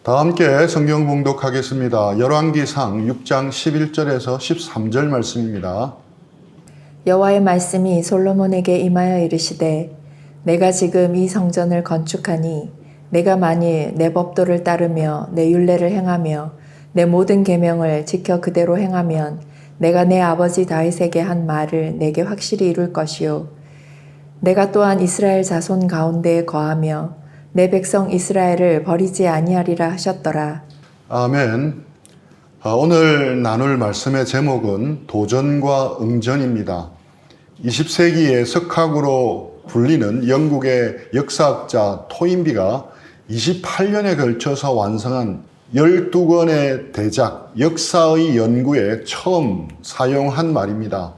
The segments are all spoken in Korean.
다 함께 성경 봉독하겠습니다. 열왕기상 6장 11절에서 13절 말씀입니다. 여호와의 말씀이 솔로몬에게 임하여 이르시되 내가 지금 이 성전을 건축하니 내가 만일 내 법도를 따르며 내 율례를 행하며 내 모든 계명을 지켜 그대로 행하면 내가 내 아버지 다윗에게 한 말을 내게 확실히 이룰 것이요 내가 또한 이스라엘 자손 가운데에 거하며 내 백성 이스라엘을 버리지 아니하리라 하셨더라. 아멘. 오늘 나눌 말씀의 제목은 도전과 응전입니다. 20세기의 석학으로 불리는 영국의 역사학자 토인비가 28년에 걸쳐서 완성한 12권의 대작 역사의 연구에 처음 사용한 말입니다.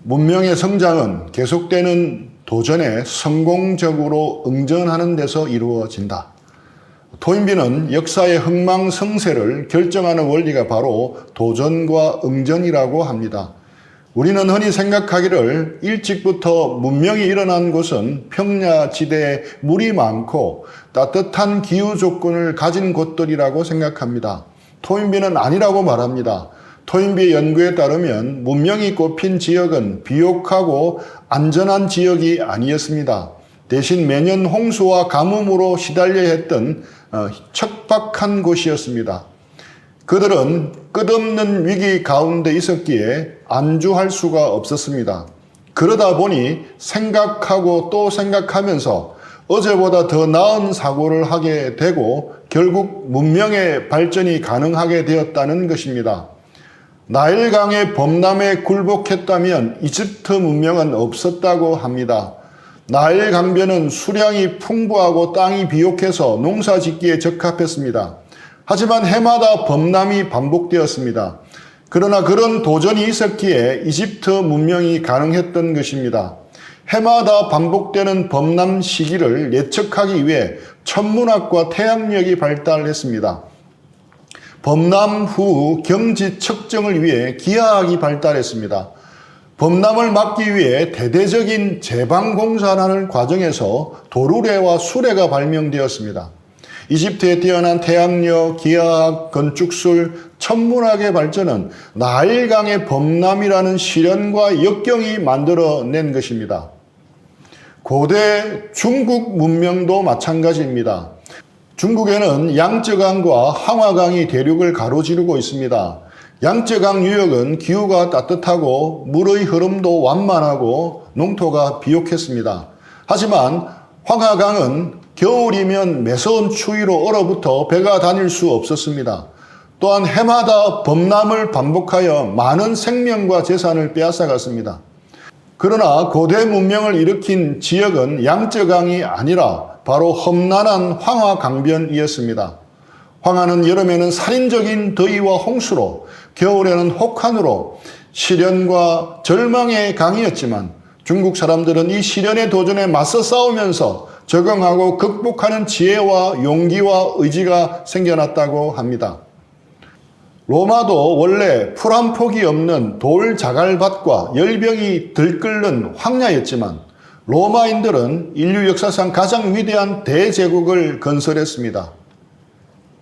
문명의 성장은 계속되는 도전에 성공적으로 응전하는 데서 이루어진다. 토인비는 역사의 흥망성쇠를 결정하는 원리가 바로 도전과 응전이라고 합니다. 우리는 흔히 생각하기를 일찍부터 문명이 일어난 곳은 평야지대에 물이 많고 따뜻한 기후 조건을 가진 곳들이라고 생각합니다. 토인비는 아니라고 말합니다. 토인비의 연구에 따르면 문명이 꼽힌 지역은 비옥하고 안전한 지역이 아니었습니다. 대신 매년 홍수와 가뭄으로 시달려야 했던 척박한 곳이었습니다. 그들은 끝없는 위기 가운데 있었기에 안주할 수가 없었습니다. 그러다 보니 생각하고 또 생각하면서 어제보다 더 나은 사고를 하게 되고 결국 문명의 발전이 가능하게 되었다는 것입니다. 나일강의 범람에 굴복했다면 이집트 문명은 없었다고 합니다. 나일 강변은 수량이 풍부하고 땅이 비옥해서 농사 짓기에 적합했습니다. 하지만 해마다 범람이 반복되었습니다. 그러나 그런 도전이 있었기에 이집트 문명이 가능했던 것입니다. 해마다 반복되는 범람 시기를 예측하기 위해 천문학과 태양력이 발달했습니다. 범람 후 경지 측정을 위해 기하학이 발달했습니다. 범람을 막기 위해 대대적인 제방공사라는 과정에서 도르래와 수레가 발명되었습니다. 이집트에 태어난 태양력, 기하학, 건축술, 천문학의 발전은 나일강의 범람이라는 시련과 역경이 만들어낸 것입니다. 고대 중국 문명도 마찬가지입니다. 중국에는 양쯔강과 황화강이 대륙을 가로지르고 있습니다. 양쯔강 유역은 기후가 따뜻하고 물의 흐름도 완만하고 농토가 비옥했습니다. 하지만 황화강은 겨울이면 매서운 추위로 얼어붙어 배가 다닐 수 없었습니다. 또한 해마다 범람을 반복하여 많은 생명과 재산을 빼앗아갔습니다. 그러나 고대 문명을 일으킨 지역은 양쯔강이 아니라 바로 험난한 황화강변이었습니다. 황하는 여름에는 살인적인 더위와 홍수로, 겨울에는 혹한으로 시련과 절망의 강이었지만 중국 사람들은 이 시련의 도전에 맞서 싸우면서 적응하고 극복하는 지혜와 용기와 의지가 생겨났다고 합니다. 로마도 원래 풀 한 폭이 없는 돌 자갈밭과 열병이 들끓는 황야였지만 로마인들은 인류 역사상 가장 위대한 대제국을 건설했습니다.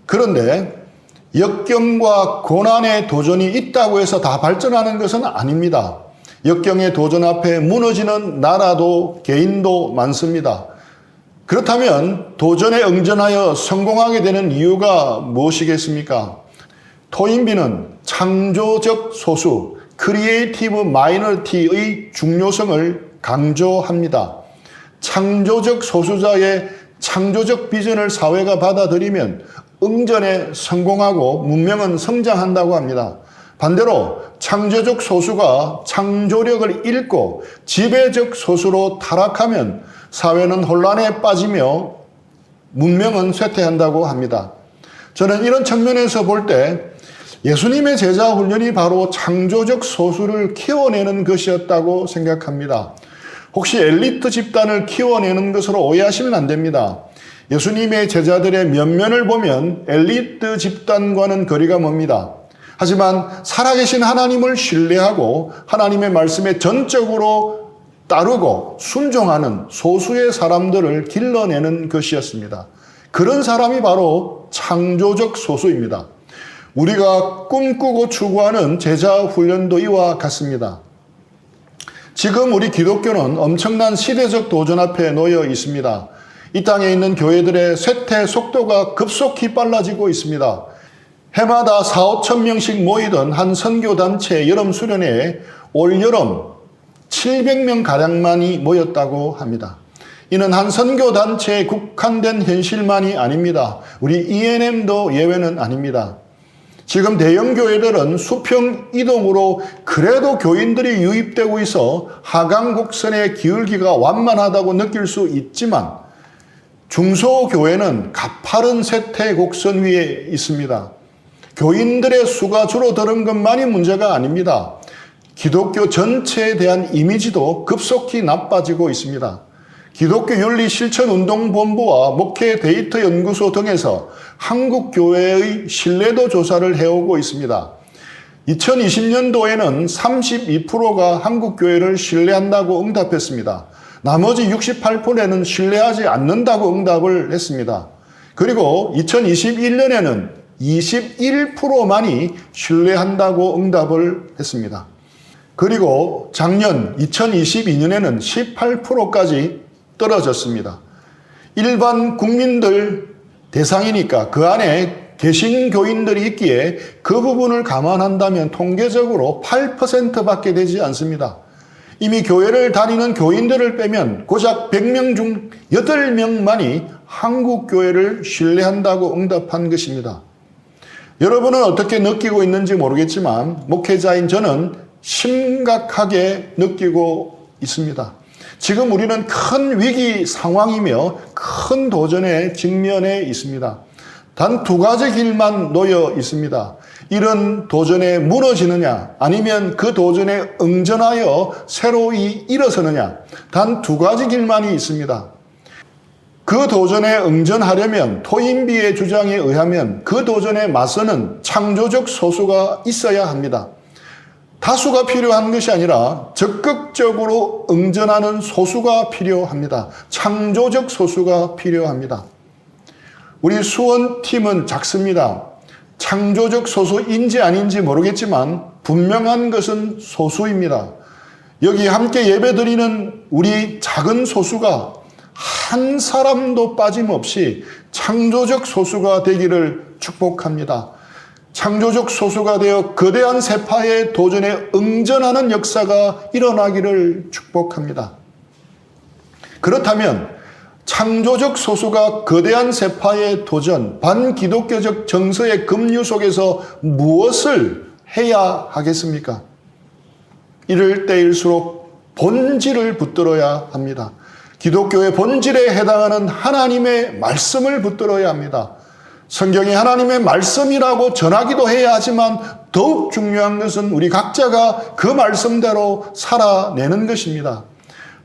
그런데 역경과 고난의 도전이 있다고 해서 다 발전하는 것은 아닙니다. 역경의 도전 앞에 무너지는 나라도 개인도 많습니다. 그렇다면 도전에 응전하여 성공하게 되는 이유가 무엇이겠습니까? 토인비는 창조적 소수, 크리에이티브 마이너리티의 중요성을 강조합니다. 창조적 소수자의 창조적 비전을 사회가 받아들이면 응전에 성공하고 문명은 성장한다고 합니다. 반대로 창조적 소수가 창조력을 잃고 지배적 소수로 타락하면 사회는 혼란에 빠지며 문명은 쇠퇴한다고 합니다. 저는 이런 측면에서 볼 때 예수님의 제자 훈련이 바로 창조적 소수를 키워내는 것이었다고 생각합니다. 혹시 엘리트 집단을 키워내는 것으로 오해하시면 안 됩니다. 예수님의 제자들의 면면을 보면 엘리트 집단과는 거리가 멉니다. 하지만 살아계신 하나님을 신뢰하고 하나님의 말씀에 전적으로 따르고 순종하는 소수의 사람들을 길러내는 것이었습니다. 그런 사람이 바로 창조적 소수입니다. 우리가 꿈꾸고 추구하는 제자 훈련도 이와 같습니다. 지금 우리 기독교는 엄청난 시대적 도전 앞에 놓여 있습니다. 이 땅에 있는 교회들의 쇠퇴 속도가 급속히 빨라지고 있습니다. 해마다 4, 5천 명씩 모이던 한 선교단체 여름 수련회에 올 여름 700명가량만이 모였다고 합니다. 이는 한 선교단체에 국한된 현실만이 아닙니다. 우리 ENM도 예외는 아닙니다. 지금 대형 교회들은 수평 이동으로 그래도 교인들이 유입되고 있어 하강 곡선의 기울기가 완만하다고 느낄 수 있지만 중소교회는 가파른 쇠퇴 곡선 위에 있습니다. 교인들의 수가 줄어드는 것만이 문제가 아닙니다. 기독교 전체에 대한 이미지도 급속히 나빠지고 있습니다. 기독교 윤리실천운동본부와 목회 데이터 연구소 등에서 한국 교회의 신뢰도 조사를 해오고 있습니다. 2020년도에는 32%가 한국 교회를 신뢰한다고 응답했습니다. 나머지 68%는 신뢰하지 않는다고 응답을 했습니다. 그리고 2021년에는 21%만이 신뢰한다고 응답을 했습니다. 그리고 작년 2022년에는 18%까지 떨어졌습니다. 일반 국민들 대상이니까 그 안에 개신교인들이 있기에 그 부분을 감안한다면 통계적으로 8%밖에 되지 않습니다. 이미 교회를 다니는 교인들을 빼면 고작 100명 중 8명만이 한국 교회를 신뢰한다고 응답한 것입니다. 여러분은 어떻게 느끼고 있는지 모르겠지만 목회자인 저는 심각하게 느끼고 있습니다. 지금 우리는 큰 위기 상황이며 큰 도전에 직면해 있습니다. 단 두 가지 길만 놓여 있습니다. 이런 도전에 무너지느냐 아니면 그 도전에 응전하여 새로이 일어서느냐 단 두 가지 길만이 있습니다. 그 도전에 응전하려면 토인비의 주장에 의하면 그 도전에 맞서는 창조적 소수가 있어야 합니다. 다수가 필요한 것이 아니라 적극적으로 응전하는 소수가 필요합니다. 창조적 소수가 필요합니다. 우리 수원팀은 작습니다. 창조적 소수인지 아닌지 모르겠지만 분명한 것은 소수입니다. 여기 함께 예배드리는 우리 작은 소수가 한 사람도 빠짐없이 창조적 소수가 되기를 축복합니다. 창조적 소수가 되어 거대한 세파의 도전에 응전하는 역사가 일어나기를 축복합니다. 그렇다면 창조적 소수가 거대한 세파의 도전, 반기독교적 정서의 급류 속에서 무엇을 해야 하겠습니까? 이럴 때일수록 본질을 붙들어야 합니다. 기독교의 본질에 해당하는 하나님의 말씀을 붙들어야 합니다. 성경이 하나님의 말씀이라고 전하기도 해야 하지만 더욱 중요한 것은 우리 각자가 그 말씀대로 살아내는 것입니다.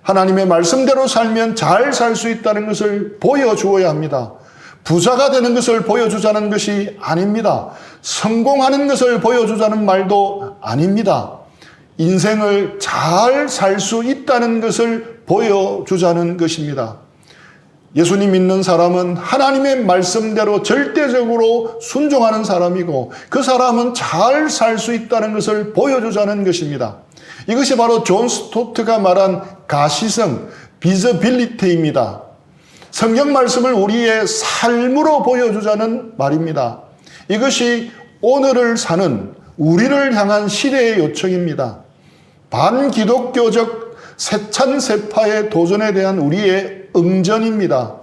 하나님의 말씀대로 살면 잘 살 수 있다는 것을 보여주어야 합니다. 부자가 되는 것을 보여주자는 것이 아닙니다. 성공하는 것을 보여주자는 말도 아닙니다. 인생을 잘 살 수 있다는 것을 보여주자는 것입니다. 예수님 믿는 사람은 하나님의 말씀대로 절대적으로 순종하는 사람이고 그 사람은 잘 살 수 있다는 것을 보여주자는 것입니다. 이것이 바로 존 스토트가 말한 가시성, 비저빌리티입니다. 성경 말씀을 우리의 삶으로 보여주자는 말입니다. 이것이 오늘을 사는 우리를 향한 시대의 요청입니다. 반기독교적 세찬세파의 도전에 대한 우리의 응전입니다.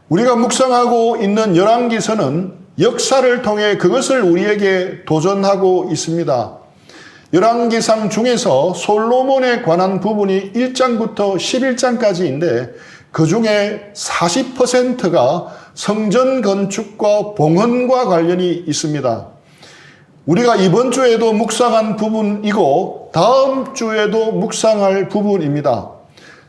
우리가 묵상하고 있는 열왕기서는 역사를 통해 그것을 우리에게 도전하고 있습니다. 열왕기상 중에서 솔로몬에 관한 부분이 1장부터 11장까지인데 그 중에 40%가 성전 건축과 봉헌과 관련이 있습니다. 우리가 이번 주에도 묵상한 부분이고 다음 주에도 묵상할 부분입니다.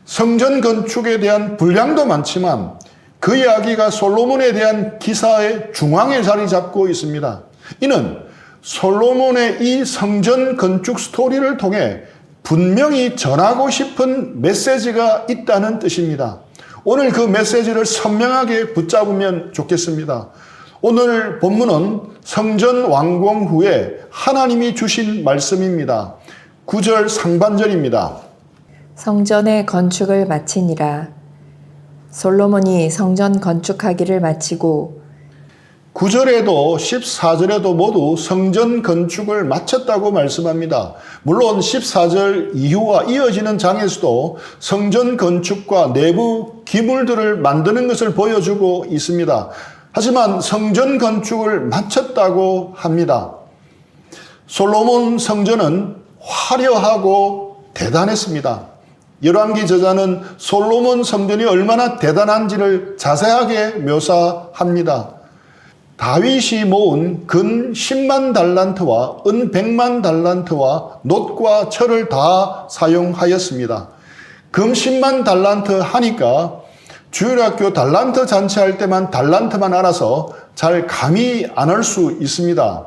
성전 건축에 대한 분량도 많지만 그 이야기가 솔로몬에 대한 기사의 중앙에 자리 잡고 있습니다. 이는 솔로몬의 이 성전 건축 스토리를 통해 분명히 전하고 싶은 메시지가 있다는 뜻입니다. 오늘 그 메시지를 선명하게 붙잡으면 좋겠습니다. 오늘 본문은 성전 완공 후에 하나님이 주신 말씀입니다. 9절 상반절입니다. 성전의 건축을 마치니라. 솔로몬이 성전 건축하기를 마치고 9절에도 14절에도 모두 성전 건축을 마쳤다고 말씀합니다. 물론 14절 이후와 이어지는 장에서도 성전 건축과 내부 기물들을 만드는 것을 보여주고 있습니다. 하지만 성전 건축을 마쳤다고 합니다. 솔로몬 성전은 화려하고 대단했습니다. 열왕기 저자는 솔로몬 성전이 얼마나 대단한지를 자세하게 묘사합니다. 다윗이 모은 금 10만 달란트와 은 100만 달란트와 놋과 철을 다 사용하였습니다. 금 10만 달란트 하니까 주일학교 달란트 잔치할 때만 달란트만 알아서 잘 감이 안 올 수 있습니다.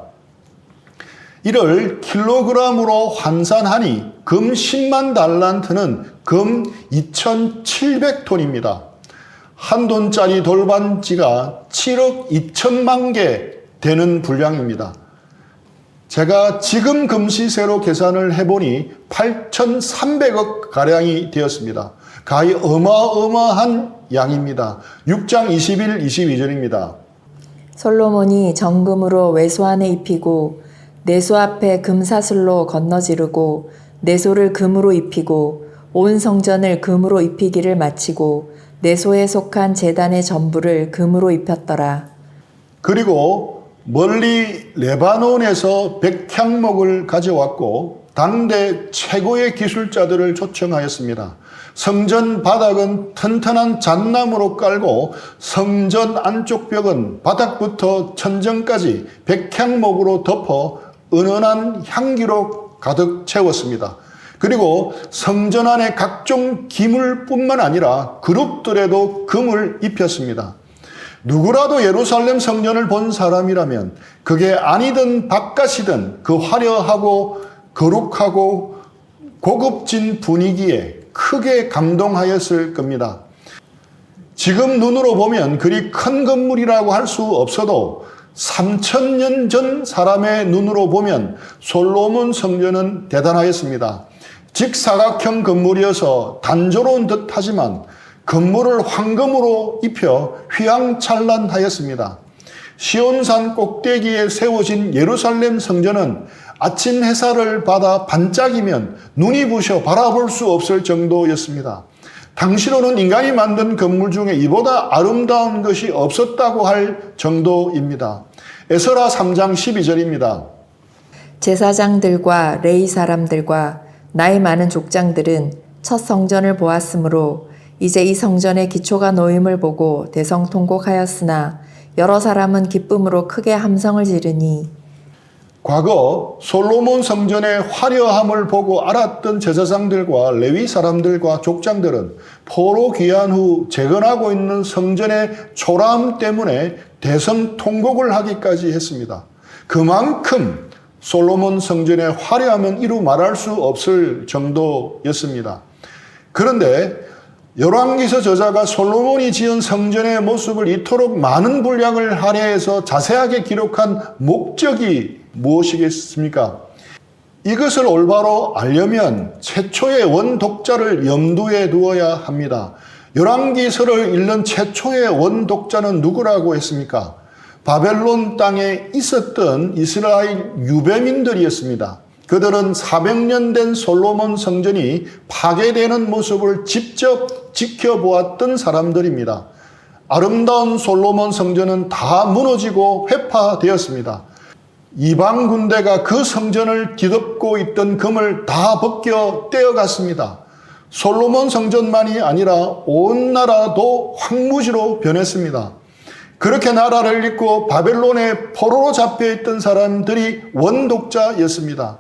이를 킬로그램으로 환산하니 금 10만 달란트는 금 2,700톤입니다. 한 돈짜리 돌반지가 7억 2천만 개 되는 분량입니다. 제가 지금 금시세로 계산을 해보니 8,300억 가량이 되었습니다. 가히 어마어마한 양입니다. 6장 21, 22절입니다. 솔로몬이 정금으로 외소안에 입히고 내소 앞에 금사슬로 건너지르고 내소를 금으로 입히고 온 성전을 금으로 입히기를 마치고 내소에 속한 제단의 전부를 금으로 입혔더라. 그리고 멀리 레바논에서 백향목을 가져왔고 당대 최고의 기술자들을 초청하였습니다. 성전 바닥은 튼튼한 잣나무로 깔고 성전 안쪽 벽은 바닥부터 천정까지 백향목으로 덮어 은은한 향기로 가득 채웠습니다. 그리고 성전 안에 각종 기물뿐만 아니라 그룹들에도 금을 입혔습니다. 누구라도 예루살렘 성전을 본 사람이라면 그게 아니든 바깥이든 그 화려하고 거룩하고 고급진 분위기에 크게 감동하였을 겁니다. 지금 눈으로 보면 그리 큰 건물이라고 할 수 없어도 3,000년 전 사람의 눈으로 보면 솔로몬 성전은 대단하였습니다. 직사각형 건물이어서 단조로운 듯 하지만 건물을 황금으로 입혀 휘황찬란하였습니다. 시온산 꼭대기에 세워진 예루살렘 성전은 아침 햇살을 받아 반짝이면 눈이 부셔 바라볼 수 없을 정도였습니다. 당시로는 인간이 만든 건물 중에 이보다 아름다운 것이 없었다고 할 정도입니다. 에스라 3장 12절입니다. 제사장들과 레위 사람들과 나이 많은 족장들은 첫 성전을 보았으므로 이제 이 성전의 기초가 놓임을 보고 대성통곡하였으나 여러 사람은 기쁨으로 크게 함성을 지르니 과거 솔로몬 성전의 화려함을 보고 알았던 제사장들과 레위 사람들과 족장들은 포로 귀환 후 재건하고 있는 성전의 초라함 때문에 대성통곡을 하기까지 했습니다. 그만큼 솔로몬 성전의 화려함은 이루 말할 수 없을 정도였습니다. 그런데 열왕기서 저자가 솔로몬이 지은 성전의 모습을 이토록 많은 분량을 할애해서 자세하게 기록한 목적이 무엇이겠습니까? 이것을 올바로 알려면 최초의 원독자를 염두에 두어야 합니다. 열왕기서를 읽는 최초의 원독자는 누구라고 했습니까? 바벨론 땅에 있었던 이스라엘 유배민들이었습니다. 그들은 400년 된 솔로몬 성전이 파괴되는 모습을 직접 지켜보았던 사람들입니다. 아름다운 솔로몬 성전은 다 무너지고 회파되었습니다. 이방 군대가 그 성전을 뒤덮고 있던 금을 다 벗겨 떼어갔습니다. 솔로몬 성전만이 아니라 온 나라도 황무지로 변했습니다. 그렇게 나라를 잇고 바벨론의 포로로 잡혀있던 사람들이 원독자였습니다.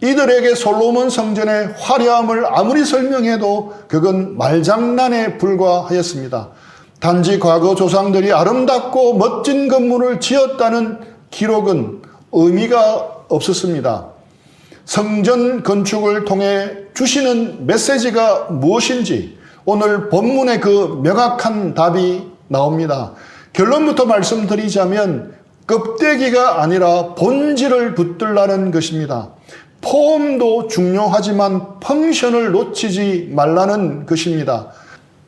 이들에게 솔로몬 성전의 화려함을 아무리 설명해도 그건 말장난에 불과하였습니다. 단지 과거 조상들이 아름답고 멋진 건물을 지었다는 기록은 의미가 없었습니다. 성전 건축을 통해 주시는 메시지가 무엇인지 오늘 본문의 그 명확한 답이 나옵니다. 결론부터 말씀드리자면 껍데기가 아니라 본질을 붙들라는 것입니다. 폼도 중요하지만 펑션을 놓치지 말라는 것입니다.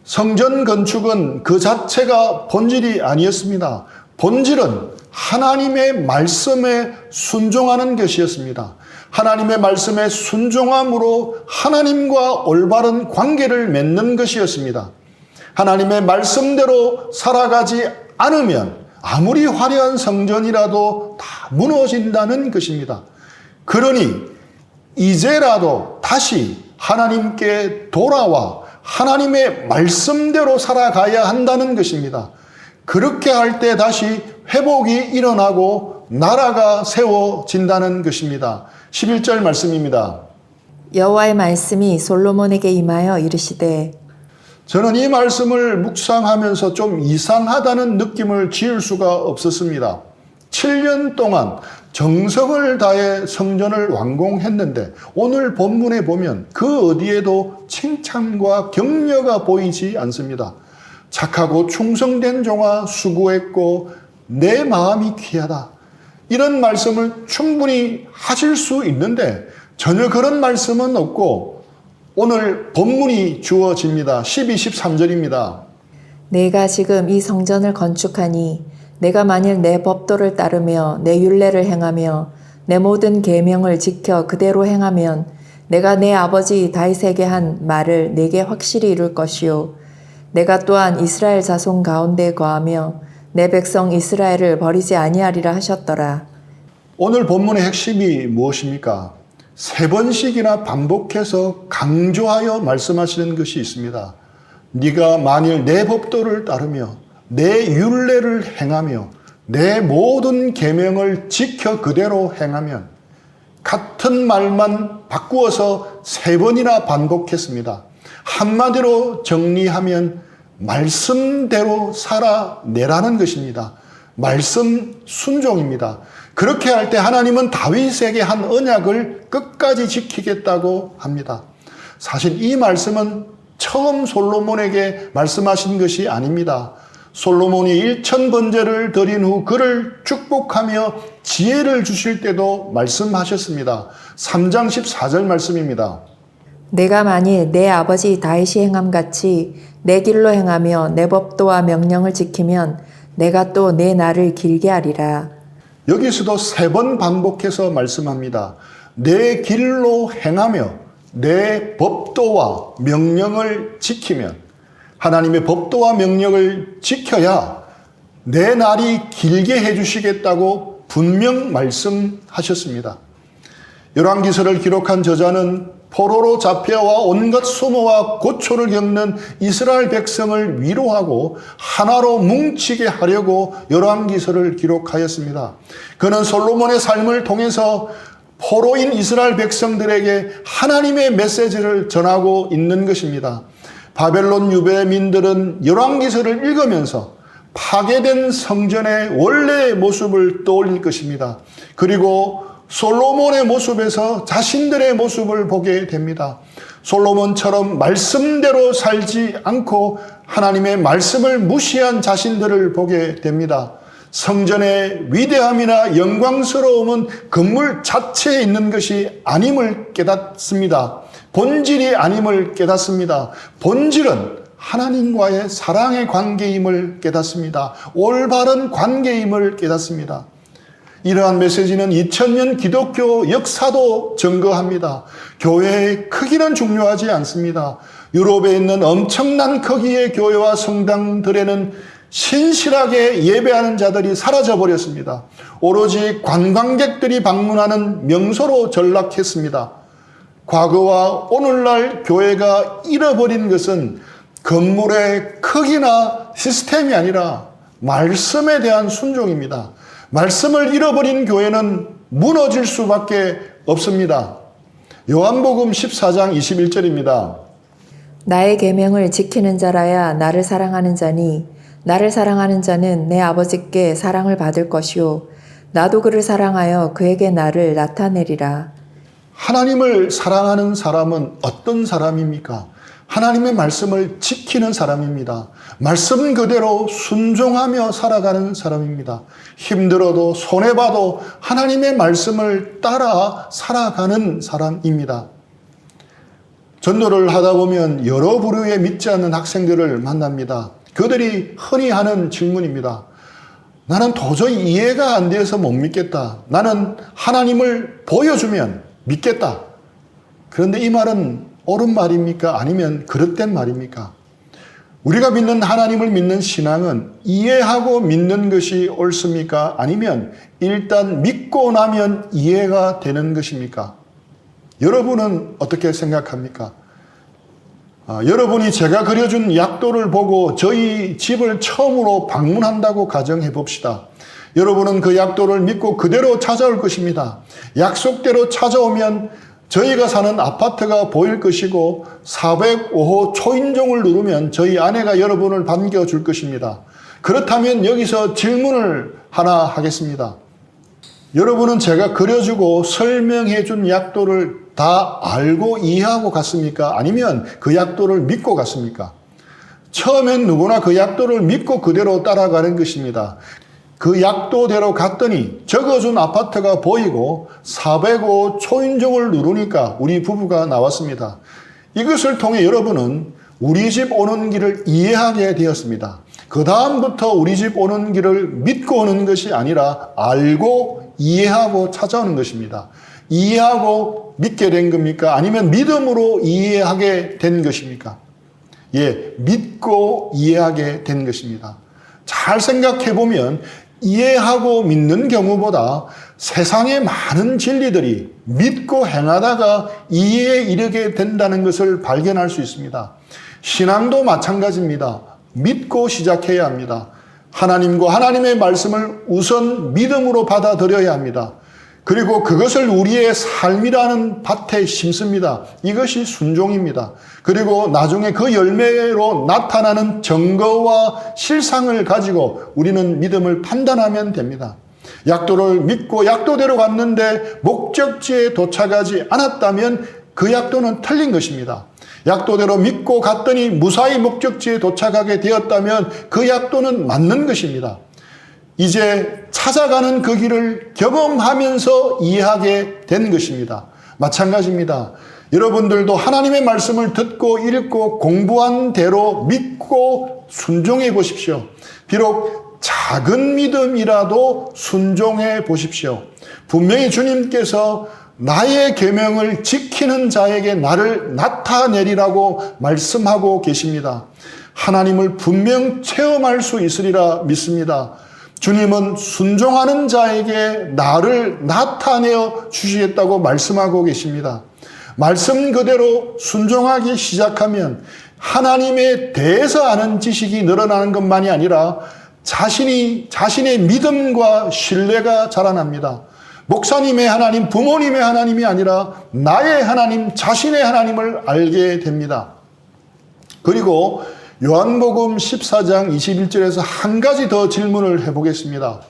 성전 건축은 그 자체가 본질이 아니었습니다. 본질은 하나님의 말씀에 순종하는 것이었습니다. 하나님의 말씀에 순종함으로 하나님과 올바른 관계를 맺는 것이었습니다. 하나님의 말씀대로 살아가지 않으면 아무리 화려한 성전이라도 다 무너진다는 것입니다. 그러니 이제라도 다시 하나님께 돌아와 하나님의 말씀대로 살아가야 한다는 것입니다. 그렇게 할 때 다시 회복이 일어나고 나라가 세워진다는 것입니다. 11절 말씀입니다. 여호와의 말씀이 솔로몬에게 임하여 이르시되 저는 이 말씀을 묵상하면서 좀 이상하다는 느낌을 지을 수가 없었습니다. 7년 동안 정성을 다해 성전을 완공했는데 오늘 본문에 보면 그 어디에도 칭찬과 격려가 보이지 않습니다. 착하고 충성된 종아 수고했고 내 마음이 귀하다. 이런 말씀을 충분히 하실 수 있는데 전혀 그런 말씀은 없고 오늘 본문이 주어집니다. 12, 13절입니다. 내가 지금 이 성전을 건축하니 내가 만일 내 법도를 따르며 내 율례를 행하며 내 모든 계명을 지켜 그대로 행하면 내가 내 아버지 다윗에게 한 말을 내게 확실히 이룰 것이요 내가 또한 이스라엘 자손 가운데 거하며 내 백성 이스라엘을 버리지 아니하리라 하셨더라. 오늘 본문의 핵심이 무엇입니까? 3번씩이나 반복해서 강조하여 말씀하시는 것이 있습니다. 네가 만일 내 법도를 따르며 내 율례를 행하며 내 모든 계명을 지켜 그대로 행하면 같은 말만 바꾸어서 3번이나 반복했습니다. 한마디로 정리하면 말씀대로 살아내라는 것입니다. 말씀 순종입니다. 그렇게 할 때 하나님은 다윗에게 한 언약을 끝까지 지키겠다고 합니다. 사실 이 말씀은 처음 솔로몬에게 말씀하신 것이 아닙니다. 솔로몬이 1000번제를 드린 후 그를 축복하며 지혜를 주실 때도 말씀하셨습니다. 3장 14절 말씀입니다. 내가 만일 내 아버지 다윗이 행함같이 내 길로 행하며 내 법도와 명령을 지키면 내가 또 내 날을 길게 하리라. 여기서도 3번 반복해서 말씀합니다. 내 길로 행하며 내 법도와 명령을 지키면 하나님의 법도와 명령을 지켜야 내 날이 길게 해주시겠다고 분명 말씀하셨습니다. 열왕기서를 기록한 저자는 포로로 잡혀와 온갖 수모와 고초를 겪는 이스라엘 백성을 위로하고 하나로 뭉치게 하려고 열왕기서를 기록하였습니다. 그는 솔로몬의 삶을 통해서 포로인 이스라엘 백성들에게 하나님의 메시지를 전하고 있는 것입니다. 바벨론 유배민들은 열왕기서를 읽으면서 파괴된 성전의 원래의 모습을 떠올릴 것입니다. 그리고 솔로몬의 모습에서 자신들의 모습을 보게 됩니다. 솔로몬처럼 말씀대로 살지 않고 하나님의 말씀을 무시한 자신들을 보게 됩니다. 성전의 위대함이나 영광스러움은 건물 자체에 있는 것이 아님을 깨닫습니다. 본질이 아님을 깨닫습니다. 본질은 하나님과의 사랑의 관계임을 깨닫습니다. 올바른 관계임을 깨닫습니다. 이러한 메시지는 2000년 기독교 역사도 증거합니다. 교회의 크기는 중요하지 않습니다. 유럽에 있는 엄청난 크기의 교회와 성당들에는 신실하게 예배하는 자들이 사라져 버렸습니다. 오로지 관광객들이 방문하는 명소로 전락했습니다. 과거와 오늘날 교회가 잃어버린 것은 건물의 크기나 시스템이 아니라 말씀에 대한 순종입니다. 말씀을 잃어버린 교회는 무너질 수밖에 없습니다. 요한복음 14장 21절입니다. 나의 계명을 지키는 자라야 나를 사랑하는 자니 나를 사랑하는 자는 내 아버지께 사랑을 받을 것이요 나도 그를 사랑하여 그에게 나를 나타내리라. 하나님을 사랑하는 사람은 어떤 사람입니까? 하나님의 말씀을 지키는 사람입니다. 말씀 그대로 순종하며 살아가는 사람입니다. 힘들어도 손해봐도 하나님의 말씀을 따라 살아가는 사람입니다. 전도를 하다 보면 여러 부류의 믿지 않는 학생들을 만납니다. 그들이 흔히 하는 질문입니다. 나는 도저히 이해가 안 돼서 못 믿겠다. 나는 하나님을 보여주면 믿겠다. 그런데 이 말은 옳은 말입니까? 아니면 그릇된 말입니까? 우리가 믿는 하나님을 믿는 신앙은 이해하고 믿는 것이 옳습니까? 아니면 일단 믿고 나면 이해가 되는 것입니까? 여러분은 어떻게 생각합니까? 여러분이 제가 그려준 약도를 보고 저희 집을 처음으로 방문한다고 가정해 봅시다. 여러분은 그 약도를 믿고 그대로 찾아올 것입니다. 약속대로 찾아오면 저희가 사는 아파트가 보일 것이고 405호 초인종을 누르면 저희 아내가 여러분을 반겨줄 것입니다. 그렇다면 여기서 질문을 하나 하겠습니다. 여러분은 제가 그려주고 설명해 준 약도를 다 알고 이해하고 갔습니까? 아니면 그 약도를 믿고 갔습니까? 처음엔 누구나 그 약도를 믿고 그대로 따라가는 것입니다. 그 약도대로 갔더니 적어준 아파트가 보이고 405 초인종을 누르니까 우리 부부가 나왔습니다. 이것을 통해 여러분은 우리 집 오는 길을 이해하게 되었습니다. 그 다음부터 우리 집 오는 길을 믿고 오는 것이 아니라 알고 이해하고 찾아오는 것입니다. 이해하고 믿게 된 겁니까? 아니면 믿음으로 이해하게 된 것입니까? 예, 믿고 이해하게 된 것입니다. 잘 생각해 보면 이해하고 믿는 경우보다 세상의 많은 진리들이 믿고 행하다가 이해에 이르게 된다는 것을 발견할 수 있습니다. 신앙도 마찬가지입니다. 믿고 시작해야 합니다. 하나님과 하나님의 말씀을 우선 믿음으로 받아들여야 합니다. 그리고 그것을 우리의 삶이라는 밭에 심습니다. 이것이 순종입니다. 그리고 나중에 그 열매로 나타나는 증거와 실상을 가지고 우리는 믿음을 판단하면 됩니다. 약도를 믿고 약도대로 갔는데 목적지에 도착하지 않았다면 그 약도는 틀린 것입니다. 약도대로 믿고 갔더니 무사히 목적지에 도착하게 되었다면 그 약도는 맞는 것입니다. 이제 찾아가는 그 길을 경험하면서 이해하게 된 것입니다. 마찬가지입니다. 여러분들도 하나님의 말씀을 듣고 읽고 공부한 대로 믿고 순종해 보십시오. 비록 작은 믿음이라도 순종해 보십시오. 분명히 주님께서 나의 계명을 지키는 자에게 나를 나타내리라고 말씀하고 계십니다. 하나님을 분명 체험할 수 있으리라 믿습니다. 주님은 순종하는 자에게 나를 나타내어 주시겠다고 말씀하고 계십니다. 말씀 그대로 순종하기 시작하면 하나님에 대해서 아는 지식이 늘어나는 것만이 아니라 자신의 믿음과 신뢰가 자라납니다. 목사님의 하나님, 부모님의 하나님이 아니라 나의 하나님, 자신의 하나님을 알게 됩니다. 그리고 요한복음 14장 21절에서 한 가지 더 질문을 해보겠습니다.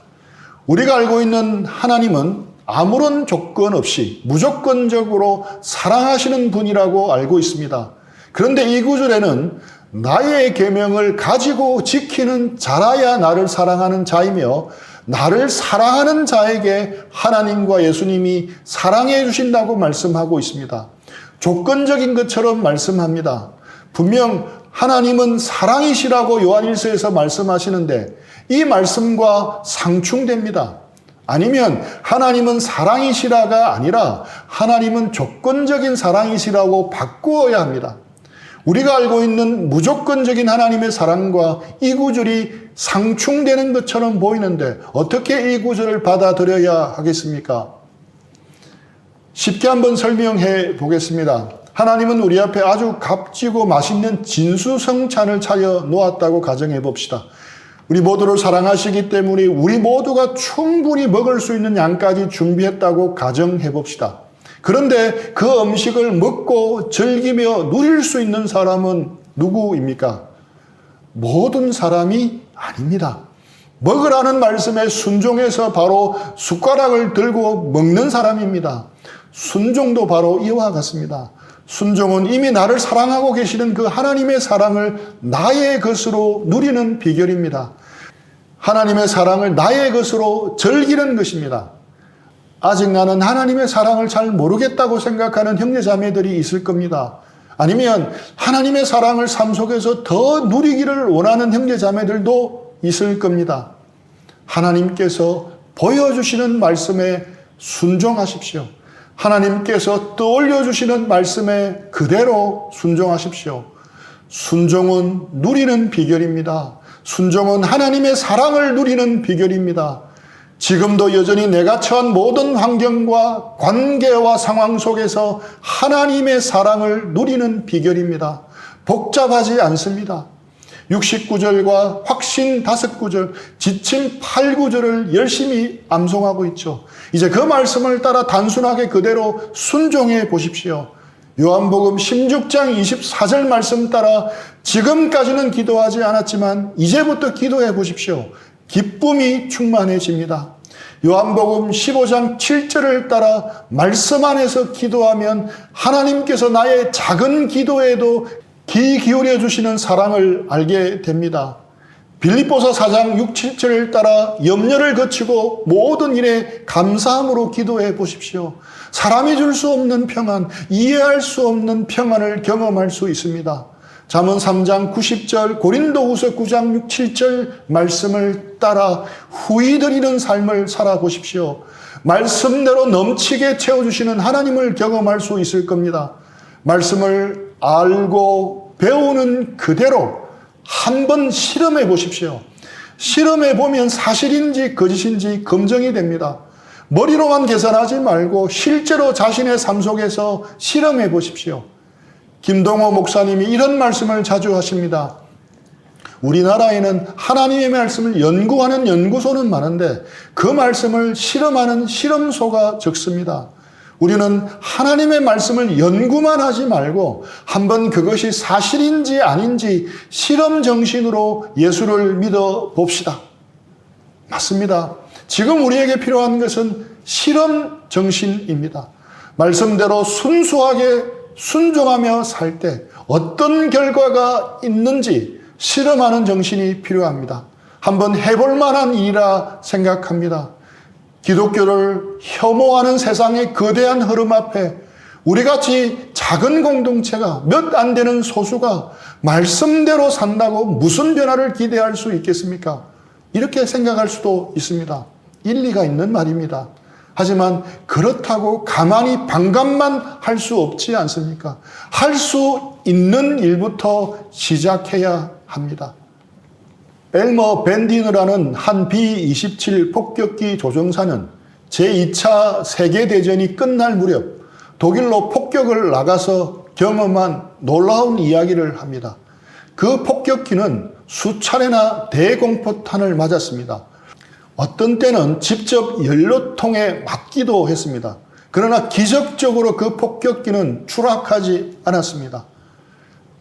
우리가 알고 있는 하나님은 아무런 조건 없이 무조건적으로 사랑하시는 분이라고 알고 있습니다. 그런데 이 구절에는 나의 계명을 가지고 지키는 자라야 나를 사랑하는 자이며 나를 사랑하는 자에게 하나님과 예수님이 사랑해 주신다고 말씀하고 있습니다. 조건적인 것처럼 말씀합니다. 분명 하나님은 사랑이시라고 요한일서에서 말씀하시는데 이 말씀과 상충됩니다. 아니면 하나님은 사랑이시라가 아니라 하나님은 조건적인 사랑이시라고 바꾸어야 합니다. 우리가 알고 있는 무조건적인 하나님의 사랑과 이 구절이 상충되는 것처럼 보이는데 어떻게 이 구절을 받아들여야 하겠습니까? 쉽게 한번 설명해 보겠습니다. 하나님은 우리 앞에 아주 값지고 맛있는 진수성찬을 차려 놓았다고 가정해 봅시다. 우리 모두를 사랑하시기 때문에 우리 모두가 충분히 먹을 수 있는 양까지 준비했다고 가정해 봅시다. 그런데 그 음식을 먹고 즐기며 누릴 수 있는 사람은 누구입니까? 모든 사람이 아닙니다. 먹으라는 말씀에 순종해서 바로 숟가락을 들고 먹는 사람입니다. 순종도 바로 이와 같습니다. 순종은 이미 나를 사랑하고 계시는 그 하나님의 사랑을 나의 것으로 누리는 비결입니다. 하나님의 사랑을 나의 것으로 즐기는 것입니다. 아직 나는 하나님의 사랑을 잘 모르겠다고 생각하는 형제자매들이 있을 겁니다. 아니면 하나님의 사랑을 삶 속에서 더 누리기를 원하는 형제자매들도 있을 겁니다. 하나님께서 보여주시는 말씀에 순종하십시오. 하나님께서 떠올려 주시는 말씀에 그대로 순종하십시오. 순종은 누리는 비결입니다. 순종은 하나님의 사랑을 누리는 비결입니다. 지금도 여전히 내가 처한 모든 환경과 관계와 상황 속에서 하나님의 사랑을 누리는 비결입니다. 복잡하지 않습니다. 69절과 확신 5구절, 지침 8구절을 열심히 암송하고 있죠. 이제 그 말씀을 따라 단순하게 그대로 순종해 보십시오. 요한복음 16장 24절 말씀 따라 지금까지는 기도하지 않았지만 이제부터 기도해 보십시오. 기쁨이 충만해집니다. 요한복음 15장 7절을 따라 말씀 안에서 기도하면 하나님께서 나의 작은 기도에도 귀 기울여 주시는 사랑을 알게 됩니다. 빌립보서 4장 6, 7절을 따라 염려를 거치고 모든 일에 감사함으로 기도해 보십시오. 사람이 줄 수 없는 평안, 이해할 수 없는 평안을 경험할 수 있습니다. 잠언 3장 90절, 고린도후서 9장 6, 7절 말씀을 따라 후히 드리는 삶을 살아보십시오. 말씀대로 넘치게 채워주시는 하나님을 경험할 수 있을 겁니다. 말씀을 알고 배우는 그대로 한번 실험해 보십시오. 실험해 보면 사실인지 거짓인지 검증이 됩니다. 머리로만 계산하지 말고 실제로 자신의 삶 속에서 실험해 보십시오. 김동호 목사님이 이런 말씀을 자주 하십니다. 우리나라에는 하나님의 말씀을 연구하는 연구소는 많은데 그 말씀을 실험하는 실험소가 적습니다. 우리는 하나님의 말씀을 연구만 하지 말고 한번 그것이 사실인지 아닌지 실험 정신으로 예수를 믿어 봅시다. 맞습니다. 지금 우리에게 필요한 것은 실험 정신입니다. 말씀대로 순수하게 순종하며 살 때 어떤 결과가 있는지 실험하는 정신이 필요합니다. 한번 해볼 만한 일이라 생각합니다. 기독교를 혐오하는 세상의 거대한 흐름 앞에 우리같이 작은 공동체가 몇 안 되는 소수가 말씀대로 산다고 무슨 변화를 기대할 수 있겠습니까? 이렇게 생각할 수도 있습니다. 일리가 있는 말입니다. 하지만 그렇다고 가만히 반감만 할 수 없지 않습니까? 할 수 있는 일부터 시작해야 합니다. 엘머 밴디너라는 한 B-27 폭격기 조종사는 제2차 세계대전이 끝날 무렵 독일로 폭격을 나가서 경험한 놀라운 이야기를 합니다. 그 폭격기는 수차례나 대공포탄을 맞았습니다. 어떤 때는 직접 연료통에 맞기도 했습니다. 그러나 기적적으로 그 폭격기는 추락하지 않았습니다.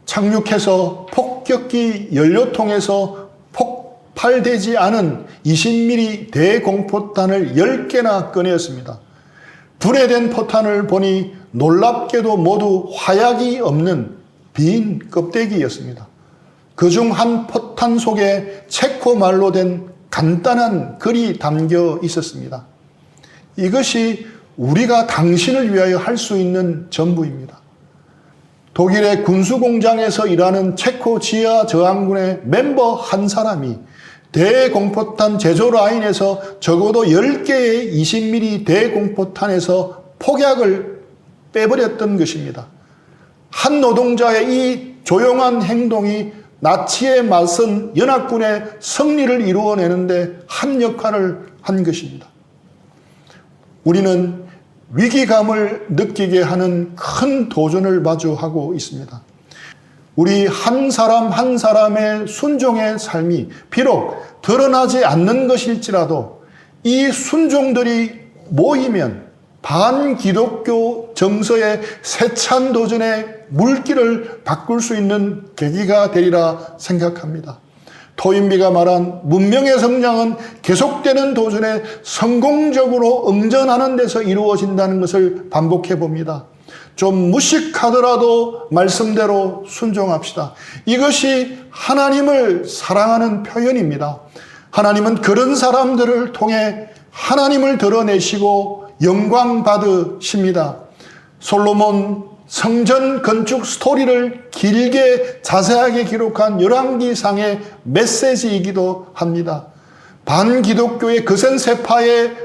착륙해서 폭격기 연료통에서 폭발되지 않은 20mm 대공포탄을 10개나 꺼내었습니다. 분해된 포탄을 보니 놀랍게도 모두 화약이 없는 빈 껍데기였습니다. 그중 한 포탄 속에 체코 말로 된 간단한 글이 담겨 있었습니다. 이것이 우리가 당신을 위하여 할 수 있는 전부입니다. 독일의 군수공장에서 일하는 체코 지하 저항군의 멤버 한 사람이 대공포탄 제조 라인에서 적어도 10개의 20mm 대공포탄에서 폭약을 빼버렸던 것입니다. 한 노동자의 이 조용한 행동이 나치에 맞선 연합군의 승리를 이루어내는데 한 역할을 한 것입니다. 우리는 위기감을 느끼게 하는 큰 도전을 마주하고 있습니다. 우리 한 사람 한 사람의 순종의 삶이 비록 드러나지 않는 것일지라도 이 순종들이 모이면 반기독교 정서의 세찬 도전의 물길을 바꿀 수 있는 계기가 되리라 생각합니다. 토인비가 말한 문명의 성장은 계속되는 도전에 성공적으로 응전하는 데서 이루어진다는 것을 반복해 봅니다. 좀 무식하더라도 말씀대로 순종합시다. 이것이 하나님을 사랑하는 표현입니다. 하나님은 그런 사람들을 통해 하나님을 드러내시고 영광 받으십니다. 솔로몬 성전 건축 스토리를 길게 자세하게 기록한 열왕기상의 메시지이기도 합니다. 반기독교의 거센 세파의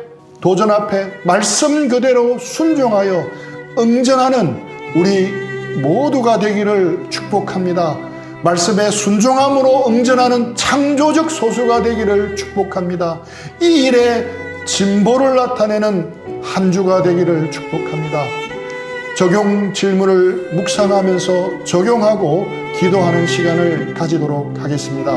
도전 앞에 말씀 그대로 순종하여 응전하는 우리 모두가 되기를 축복합니다. 말씀에 순종함으로 응전하는 창조적 소수가 되기를 축복합니다. 이 일에 진보를 나타내는 한 주가 되기를 축복합니다. 적용 질문을 묵상하면서 적용하고 기도하는 시간을 가지도록 하겠습니다.